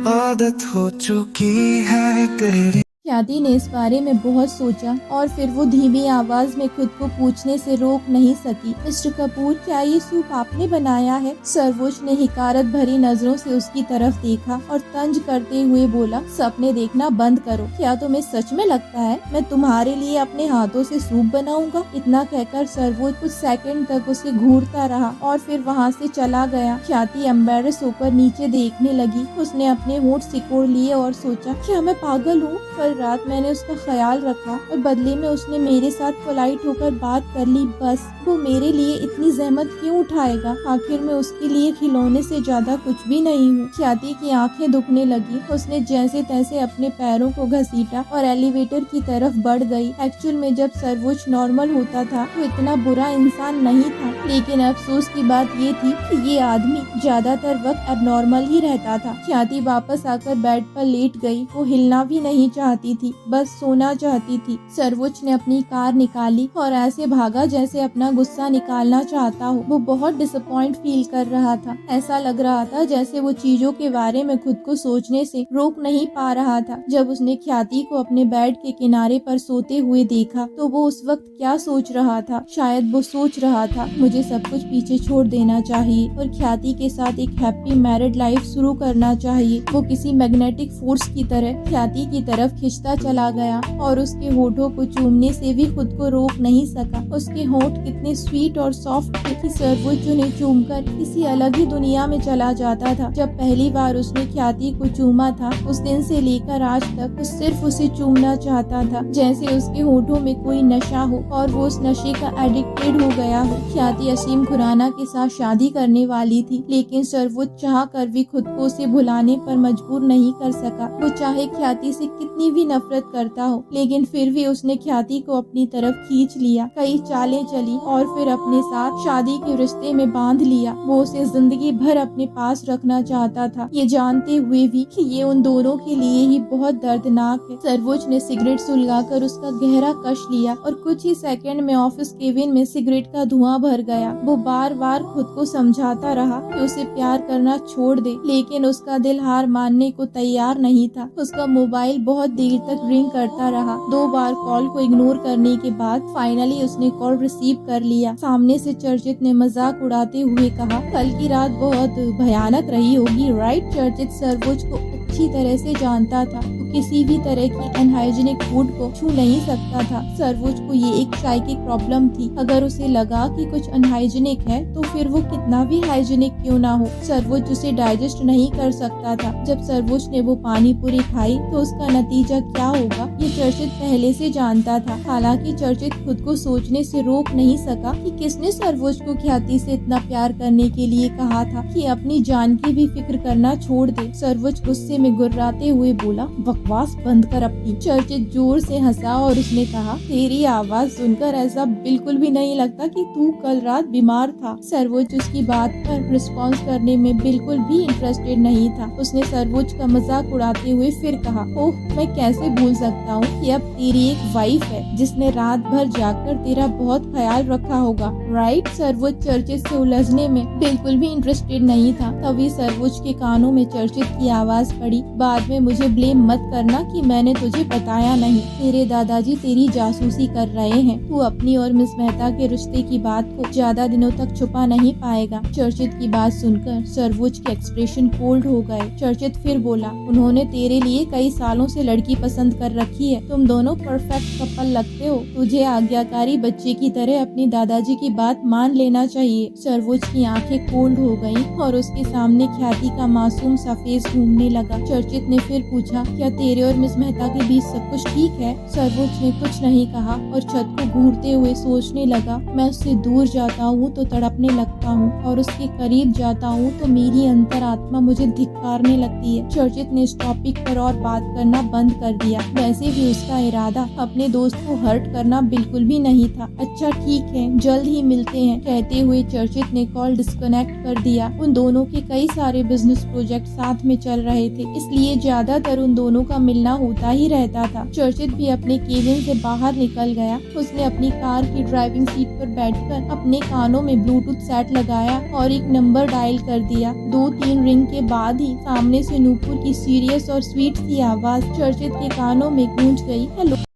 आदत हो चुकी है तेरी। ख्याति ने इस बारे में बहुत सोचा और फिर वो धीमी आवाज में खुद को पूछने से रोक नहीं सकी, मिस्टर कपूर, क्या ये सूप आपने बनाया है? सर्वोच्च ने हिकारत भरी नजरों से उसकी तरफ देखा और तंज करते हुए बोला, सपने देखना बंद करो। क्या तुम्हें सच में लगता है मैं तुम्हारे लिए अपने हाथों से सूप बनाऊंगा? इतना कहकर सर्वोच्च कुछ सेकंड तक उसे घूरता रहा और फिर वहाँ से चला गया। ख्याति एम्बेरस होकर नीचे देखने लगी। उसने अपने होंठ सिकोड़ लिए और सोचा, क्या मैं पागल हूँ? कल रात मैंने उसका ख्याल रखा और बदले में उसने मेरे साथ पोलाइट होकर बात कर ली। बस वो मेरे लिए इतनी जहमत क्यों उठाएगा? आखिर मैं उसके लिए खिलौने से ज्यादा कुछ भी नहीं हूँ। ख्याति की आंखें दुखने लगी। उसने जैसे तैसे अपने पैरों को घसीटा और एलिवेटर की तरफ बढ़ गई। एक्चुअल में जब सर्वोच्च नॉर्मल होता था तो इतना बुरा इंसान नहीं था, लेकिन अफसोस की बात ये थी कि ये आदमी ज्यादातर वक्त एबनॉर्मल ही रहता था। ख्याति वापस आकर बेड पर लेट गई। वो हिलना भी नहीं चाहती थी, बस सोना चाहती थी। सर्वोच्च ने अपनी कार निकाली और ऐसे भागा जैसे अपना गुस्सा निकालना चाहता हो। वो बहुत डिसअपॉइंट फील कर रहा था। ऐसा लग रहा था जैसे वो चीजों के बारे में खुद को सोचने से रोक नहीं पा रहा था। जब उसने ख्याति को अपने बेड के किनारे पर सोते हुए देखा तो वो उस वक्त क्या सोच रहा था? शायद वो सोच रहा था, मुझे सब कुछ पीछे छोड़ देना चाहिए और ख्याति के साथ एक हैप्पी मैरिड लाइफ शुरू करना चाहिए। वो किसी मैग्नेटिक फोर्स की तरह ख्याति की तरफ खिंचता चला गया और उसके होठों को चूमने से भी खुद को रोक नहीं सका। उसके होठ कितने स्वीट और सॉफ्ट थे कि सर्वोच्च उन्हें चूमकर किसी अलग ही दुनिया में चला जाता था। जब पहली बार उसने ख्याति को चूमा था, उस दिन से लेकर आज तक वो सिर्फ उसे चूमना चाहता था, जैसे उसके होठों में कोई नशा हो और वो उस नशे का एडिक्टेड हो गया हो। ख्याति असीम खुराना के साथ शादी करने वाली थी, लेकिन सर्वोच्च चाह कर भी खुद को उसे भुलाने पर मजबूर नहीं कर सका। वो चाहे ख्याति से कितनी भी नफरत करता हो, लेकिन फिर भी उसने ख्याति को अपनी तरफ खींच लिया। कई चालें चली और फिर अपने साथ शादी के रिश्ते में बांध लिया। वो उसे जिंदगी भर अपने पास रखना चाहता था, ये जानते हुए भी कि ये उन दोनों के लिए ही बहुत दर्दनाक है। सर्वोच्च ने सिगरेट सुलगाकर उसका गहरा कश लिया और कुछ ही सेकंड में ऑफिस केबिन में सिगरेट का धुआं भर गया। वो बार बार खुद को समझाता रहा कि उसे प्यार करना छोड़ दे, लेकिन उसका दिल हार मानने को तैयार नहीं था। उसका मोबाइल बहुत देर तक रिंग करता रहा। 2 बार कॉल को इग्नोर करने के बाद फाइनली उसने कॉल रिसीव कर लिया। सामने से चर्चित ने मजाक उड़ाते हुए कहा, कल की रात बहुत भयानक रही होगी, राइट? चर्चित सर्वोच्च को अच्छी तरह से जानता था। वो किसी भी तरह की अनहाइजीनिक फूड को छू नहीं सकता था। सर्वोच्च को ये एक साइकिक प्रॉब्लम थी। अगर उसे लगा कि कुछ अनहाइजीनिक है तो फिर वो कितना भी हाइजीनिक क्यों ना हो, सर्वोच्च उसे डाइजेस्ट नहीं कर सकता था। जब सर्वोच्च ने वो पानी पूरी खाई तो उसका नतीजा क्या होगा ये चर्चित पहले से जानता था। हालांकि चर्चित खुद को सोचने से रोक नहीं सका कि किसने सर्वोच्च को ख्याति से इतना प्यार करने के लिए कहा था कि अपनी जान की भी फिक्र करना छोड़ दे। सर्वोच्च गुस्से में गुर्राते हुए बोला, बकवास बंद कर अपनी। चर्चित जोर से हंसा और उसने कहा, तेरी आवाज सुनकर ऐसा बिल्कुल भी नहीं लगता कि तू कल रात बीमार था। सर्वोच्च उसकी बात पर रिस्पॉन्स करने में बिल्कुल भी इंटरेस्टेड नहीं था। उसने सर्वोच्च का मजाक उड़ाते हुए फिर कहा, ओह, मैं कैसे भूल सकता हूँ कि अब तेरी एक वाइफ है जिसने रात भर जाकर तेरा बहुत ख्याल रखा होगा, राइट? सर्वोच्च चर्चित से उलझने में बिल्कुल भी इंटरेस्टेड नहीं था। तभी सर्वोच्च के कानों में चर्चित की आवाज पड़ी, बाद में मुझे ब्लेम मत करना कि मैंने तुझे बताया नहीं। तेरे दादाजी तेरी जासूसी कर रहे हैं। तू अपनी और मिस मेहता के रिश्ते की बात को ज्यादा दिनों तक छुपा नहीं पाएगा। चर्चित की बात सुनकर सर्वोच्च के एक्सप्रेशन कोल्ड हो गए। चर्चित फिर बोला, उन्होंने तेरे लिए कई सालों से लड़की पसंद कर रखी है। तुम दोनों परफेक्ट कपल लगते हो। तुझे आज्ञाकारी बच्चे की तरह अपनी दादाजी की बात मान लेना चाहिए। सर्वोच्च की आंखें कोल्ड हो गईं और उसके सामने ख्याति का मासूम सा फेस घूमने लगा। चर्चित ने फिर पूछा, क्या तेरे और मिस मेहता के बीच सब कुछ ठीक है? सर्वोच्च ने कुछ नहीं कहा और छत को घूरते हुए सोचने लगा, मैं उससे दूर जाता हूँ तो तड़पने लगता हूँ और उसके करीब जाता हूँ तो मेरी अंतरात्मा मुझे धिक्कारने लगती है। चर्चित ने इस टॉपिक पर और बात करना बंद कर दिया। वैसे भी उसका इरादा अपने दोस्त को हर्ट करना बिल्कुल भी नहीं था। अच्छा ठीक है, जल्द ही मिलते हैं, कहते हुए चर्चित ने कॉल डिस्कनेक्ट कर दिया। उन दोनों के कई सारे बिजनेस प्रोजेक्ट साथ में चल रहे थे, इसलिए ज्यादातर उन दोनों का मिलना होता ही रहता था। चर्चित भी अपने केबिन से बाहर निकल गया। उसने अपनी कार की ड्राइविंग सीट पर बैठकर अपने कानों में ब्लूटूथ सेट लगाया और एक नंबर डायल कर दिया। 2-3 रिंग के बाद ही सामने से नूपुर की सीरियस और स्वीट सी आवाज चर्चित के कानों में गूंज गई। हेलो।